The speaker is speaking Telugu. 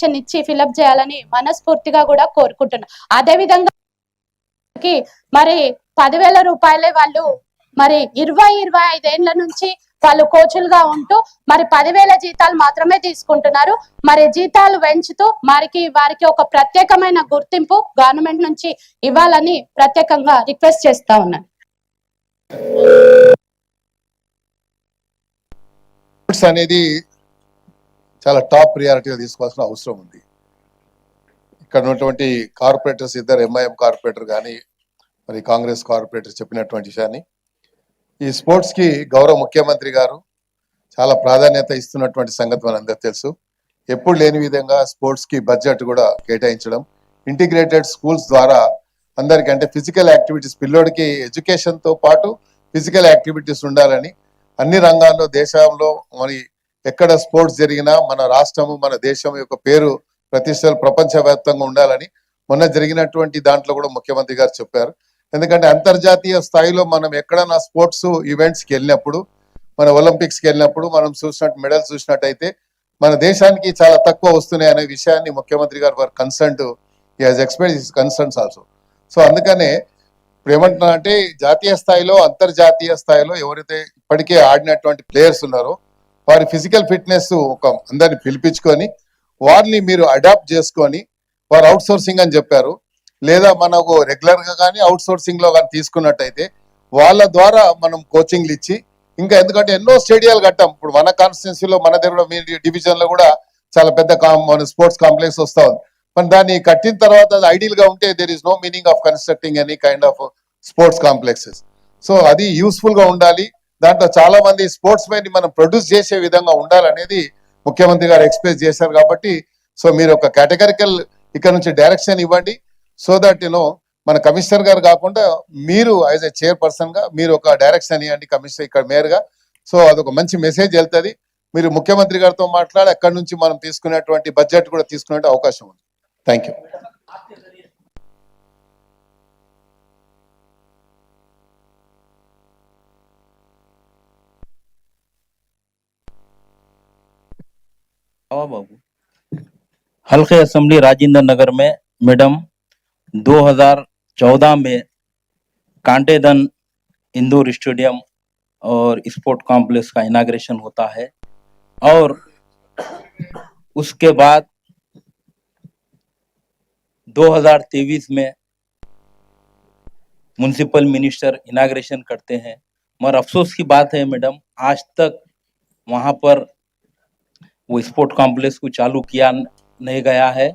అప్లికేషన్ ఇచ్చి ఫిలప్ చేయాలని మనస్ఫూర్తిగా కూడా కోరుకుంటున్నాం. అదే విధంగా మరి 10,000 రూపాయలే వాళ్ళు మరి 25 ఏళ్ల నుంచి వాళ్ళు కోచులుగా ఉంటూ మరి 10,000 జీతాలు మాత్రమే తీసుకుంటున్నారు. మరి జీతాలు పెంచుతూ వారికి ఒక ప్రత్యేకమైన గుర్తింపు గవర్నమెంట్ నుంచి ఇవ్వాలని ప్రత్యేకంగా రిక్వెస్ట్ చేస్తా ఉన్నాను. అనేది చాలా టాప్ ప్రియారిటీగా తీసుకోవాల్సిన అవసరం ఉంది. ఇక్కడ ఉన్నటువంటి కార్పొరేటర్స్ ఇద్దరు ఎంఐఎం కార్పొరేటర్ కానీ మరి కాంగ్రెస్ కార్పొరేటర్ చెప్పినటువంటి విషయాన్ని ఈ స్పోర్ట్స్ కి గౌరవ ముఖ్యమంత్రి గారు చాలా ప్రాధాన్యత ఇస్తున్నటువంటి సంగతి మనందరికీ తెలుసు. ఎప్పుడు లేని విధంగా స్పోర్ట్స్ కి బడ్జెట్ కూడా కేటాయించడం, ఇంటిగ్రేటెడ్ స్కూల్స్ ద్వారా అందరికంటే ఫిజికల్ యాక్టివిటీస్ పిల్లోడికి ఎడ్యుకేషన్ తో పాటు ఫిజికల్ యాక్టివిటీస్ ఉండాలని అన్ని రంగాల్లో దేశంలో మరి ఎక్కడ స్పోర్ట్స్ జరిగినా మన రాష్ట్రము మన దేశం యొక్క పేరు ప్రతిష్టలు ప్రపంచవ్యాప్తంగా ఉండాలని మొన్న జరిగినటువంటి దాంట్లో కూడా ముఖ్యమంత్రి గారు చెప్పారు. ఎందుకంటే అంతర్జాతీయ స్థాయిలో మనం ఎక్కడన్నా స్పోర్ట్స్ ఈవెంట్స్కి వెళ్ళినప్పుడు, మన ఒలింపిక్స్కి వెళ్ళినప్పుడు మనం చూసినట్టు మెడల్స్ చూసినట్టయితే మన దేశానికి చాలా తక్కువ వస్తున్నాయి అనే విషయాన్ని ముఖ్యమంత్రి గారు వారు concern express his concerns also. So అందుకనే ఇప్పుడు ఏమంటున్నా అంటే జాతీయ స్థాయిలో అంతర్జాతీయ స్థాయిలో ఎవరైతే ఇప్పటికే ఆడినటువంటి ప్లేయర్స్ ఉన్నారో వారి ఫిజికల్ ఫిట్నెస్ ఒక అందరిని పిలిపించుకొని వారిని మీరు అడాప్ట్ చేసుకొని వారు అవుట్ సోర్సింగ్ అని చెప్పారు, లేదా మనకు రెగ్యులర్ గా కానీ అవుట్ సోర్సింగ్ లో కానీ తీసుకున్నట్టయితే వాళ్ళ ద్వారా మనం కోచింగ్లు ఇచ్చి ఇంకా ఎందుకంటే ఎన్నో స్టేడియాలు కట్టాం. ఇప్పుడు మన కాన్స్టిట్యున్సీలో మన దగ్గర మీ డివిజన్ లో కూడా చాలా పెద్ద మన స్పోర్ట్స్ కాంప్లెక్స్ వస్తా ఉంది. మన దాన్ని కట్టిన తర్వాత అది ఐడియల్ గా ఉంటే there is no meaning of constructing any kind of sports complexes. So అది యూస్ఫుల్ గా ఉండాలి. దాంట్లో చాలా మంది స్పోర్ట్స్ మెన్ మనం ప్రొడ్యూస్ చేసే విధంగా ఉండాలనేది ముఖ్యమంత్రి గారు ఎక్స్ప్రెస్ చేశారు. కాబట్టి సో మీరు ఒక కేటగిరికల్ ఇక్కడ నుంచి డైరెక్షన్ ఇవ్వండి. సో దట్ మన కమిషనర్ గారు కాకుండా మీరు యాజ్ ఎ చైర్పర్సన్ గా మీరు ఒక డైరెక్షన్ ఇవ్వండి కమిషనర్ ఇక్కడ మేయర్ గా. సో అదొక మంచి మెసేజ్ వెళ్తుంది. మీరు ముఖ్యమంత్రి గారితో మాట్లాడి అక్కడి నుంచి మనం తీసుకునేటువంటి బడ్జెట్ కూడా తీసుకునే అవకాశం ఉంది. Thank you. बाबू हल्के असेंबली राजेंद्र नगर में मैडम 2014 में कांटेदन इंदौर स्टेडियम और स्पोर्ट कॉम्प्लेक्स का इनाग्रेशन होता है और उसके बाद 2023 में म्युनिसिपल मिनिस्टर इनाग्रेशन करते हैं। मगर अफसोस की बात है मैडम, आज तक वहां पर वो स्पोर्ट कॉम्प्लेक्स को चालू किया नहीं गया है